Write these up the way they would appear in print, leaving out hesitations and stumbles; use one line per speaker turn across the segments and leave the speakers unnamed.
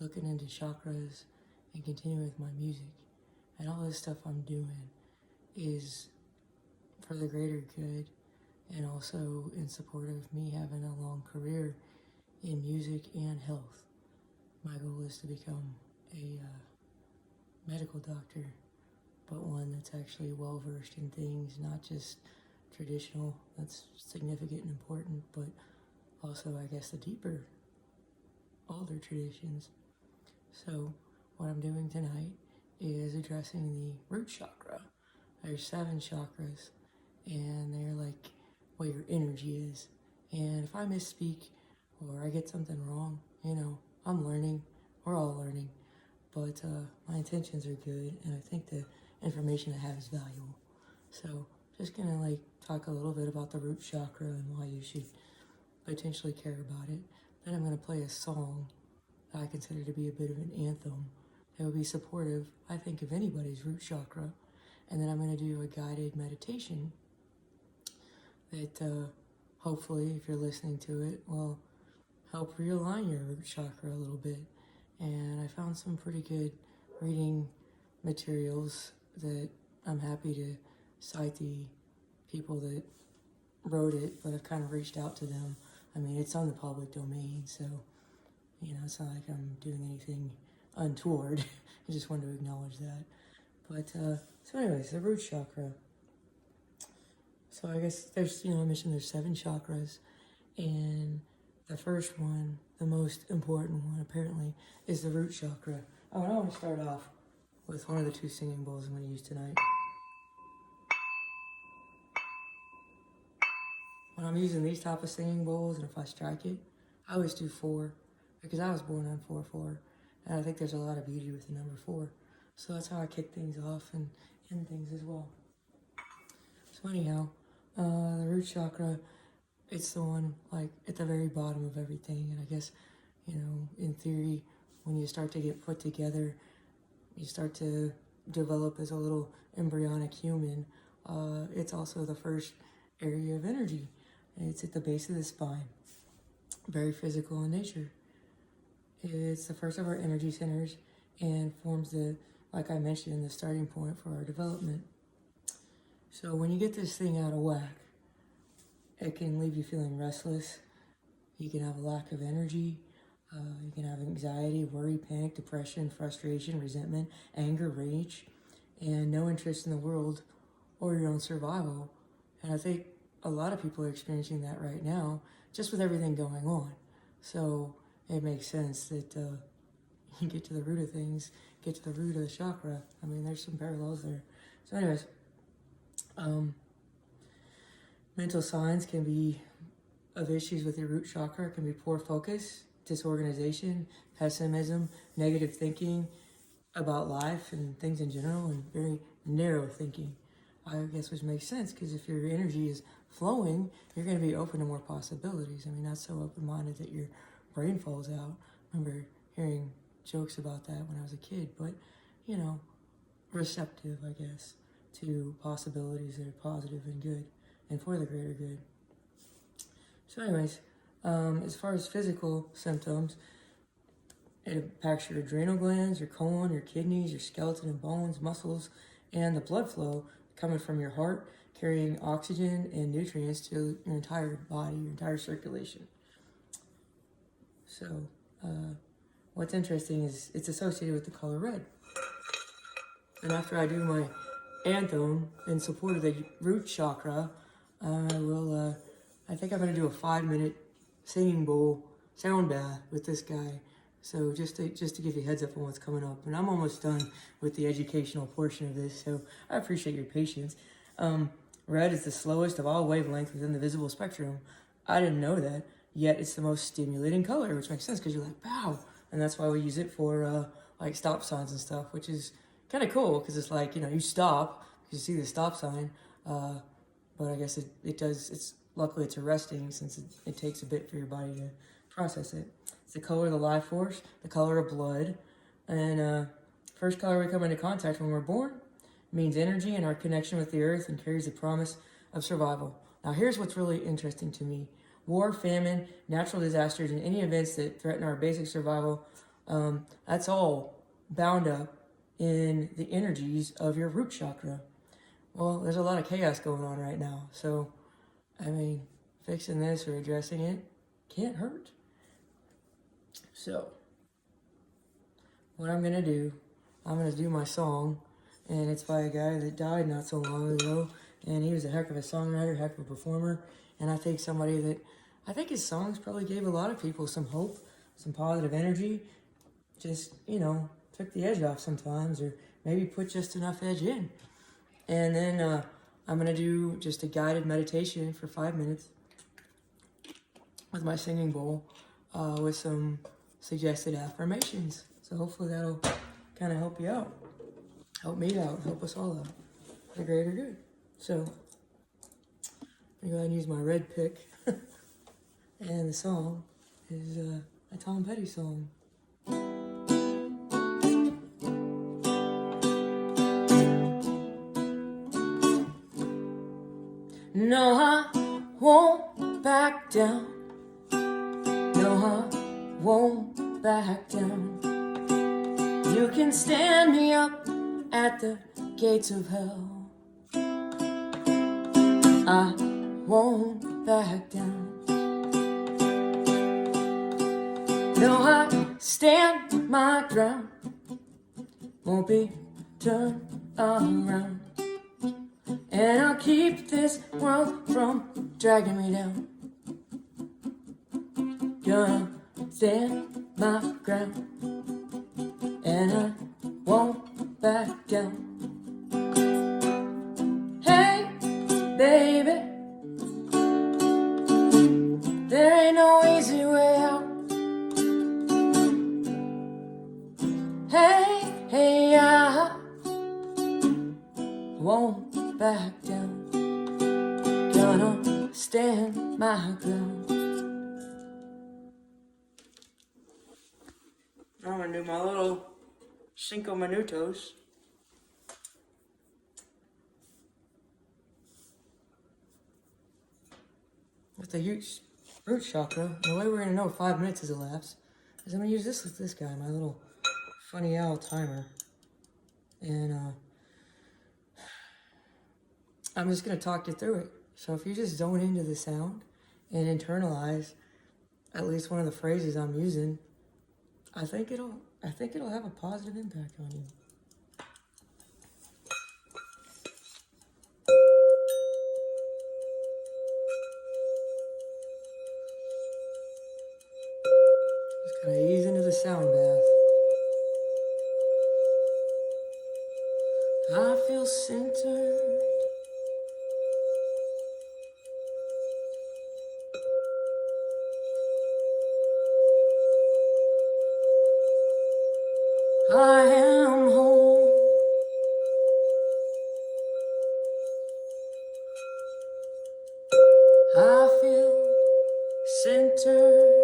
looking into chakras and continuing with my music. And all this stuff I'm doing is for the greater good and also in support of me having a long career in music and health. My goal is to become a medical doctor, but one that's actually well versed in things, not just traditional, that's significant and important, but also, I guess, the deeper, older traditions. So what I'm doing tonight is addressing the root chakra. There's 7 chakras, and they're like what your energy is. And if I misspeak or I get something wrong, I'm learning. We're all learning. But my intentions are good, and I think the information I have is valuable. So just gonna talk a little bit about the root chakra and why you should potentially care about it. Then I'm gonna play a song that I consider to be a bit of an anthem that would be supportive, I think, of anybody's root chakra. And then I'm gonna do a guided meditation that hopefully, if you're listening to it, will help realign your root chakra a little bit. And I found some pretty good reading materials that I'm happy to cite the people that wrote it, but I've kind of reached out to them. I mean, it's on the public domain, so, it's not like I'm doing anything untoward. I just wanted to acknowledge that. But, so anyways, the root chakra. So I guess I mentioned there's 7 chakras, and the first one, the most important one apparently, is the root chakra. Oh, and I want to start off with one of the 2 singing bowls I'm going to use tonight. When I'm using these type of singing bowls, and if I strike it, I always do 4, because I was born on 4/4, and I think there's a lot of beauty with the number 4. So that's how I kick things off and end things as well. So anyhow, the root chakra, it's the one at the very bottom of everything. And I guess, in theory, when you start to get put together, you start to develop as a little embryonic human. It's also the first area of energy. It's at the base of the spine, very physical in nature. It's the first of our energy centers and forms like I mentioned, the starting point for our development. So when you get this thing out of whack, it can leave you feeling restless. You can have a lack of energy. You can have anxiety, worry, panic, depression, frustration, resentment, anger, rage, and no interest in the world or your own survival. And I think a lot of people are experiencing that right now, just with everything going on. So it makes sense that you get to the root of things, get to the root of the chakra. I mean, there's some parallels there. So anyways, mental signs can be of issues with your root chakra. It can be poor focus, disorganization, pessimism, negative thinking about life and things in general, and very narrow thinking. I guess which makes sense, because if your energy is flowing, you're going to be open to more possibilities. I mean, not so open-minded that your brain falls out. I remember hearing jokes about that when I was a kid, but, receptive, I guess, to possibilities that are positive and good and for the greater good. So anyways, as far as physical symptoms, it impacts your adrenal glands, your colon, your kidneys, your skeleton and bones, muscles, and the blood flow coming from your heart, carrying oxygen and nutrients to your entire body, your entire circulation. So what's interesting is it's associated with the color red. And after I do my anthem in support of the root chakra, I think I'm going to do a 5-minute singing bowl sound bath with this guy. So just to give you a heads up on what's coming up. And I'm almost done with the educational portion of this, so I appreciate your patience. Red is the slowest of all wavelengths within the visible spectrum. I didn't know that, yet it's the most stimulating color, which makes sense because you're like, wow. And that's why we use it for stop signs and stuff, which is kind of cool because it's you stop because you see the stop sign. But I guess it does, luckily it's arresting since it takes a bit for your body to process it. It's the color of the life force, the color of blood, and first color we come into contact when we're born means energy and our connection with the earth and carries the promise of survival. Now here's what's really interesting to me. War, famine, natural disasters, and any events that threaten our basic survival That's all bound up in the energies of your root chakra. Well, there's a lot of chaos going on right now. So, I mean, fixing this or addressing it can't hurt. So, what I'm going to do, I'm going to do my song. And it's by a guy that died not so long ago. And he was a heck of a songwriter, heck of a performer. And I think somebody that, I think his songs probably gave a lot of people some hope, some positive energy. Just, took the edge off sometimes, or maybe put just enough edge in. And then I'm going to do just a guided meditation for 5 minutes with my singing bowl with some suggested affirmations. So hopefully that'll kind of help you out. Help me out, help us all out for the greater good. So, I'm going to go ahead and use my red pick. And the song is a Tom Petty song. No, I won't back down. No, I won't back down. You can stand me up at the gates of hell. I won't back down. No, I stand my ground. Won't be turned around. And I'll keep this world from dragging me down. Gonna stand my ground. And I won't back down. Hey, baby, there ain't no easy way out. Hey, I won't back down. Gonna stand my ground. I'm gonna do my little 5 minutos. With the root chakra. The way we're gonna know 5 minutes has elapsed is I'm gonna use this with this guy, my little funny owl timer. And I'm just gonna talk you through it. So if you just zone into the sound and internalize at least one of the phrases I'm using, I think it'll have a positive impact on you. Just kind of ease into the sound bath. I feel centered. I am home. I feel centered.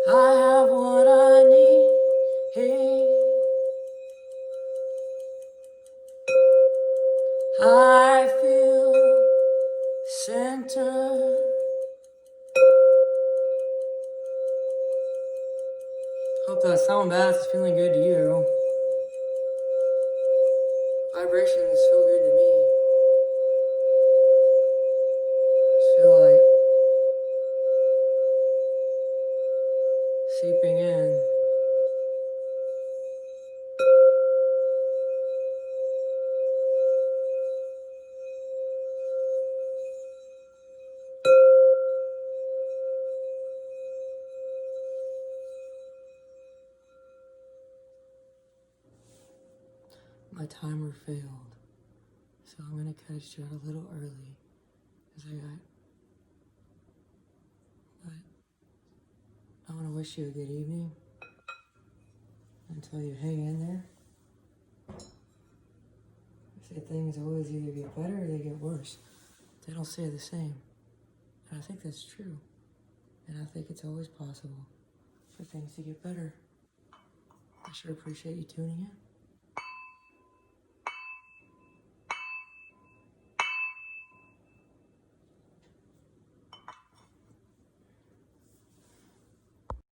I have what I need. I feel centered. Hope that sound bath is feeling good to you. Vibrations feel good to me. Just feel like seeping in. My timer failed, so I'm gonna cut it short a little early, because but I want to wish you a good evening, and tell you hang in there. I say things always either get better or they get worse. They don't stay the same, and I think that's true, and I think it's always possible for things to get better. I sure appreciate you tuning in.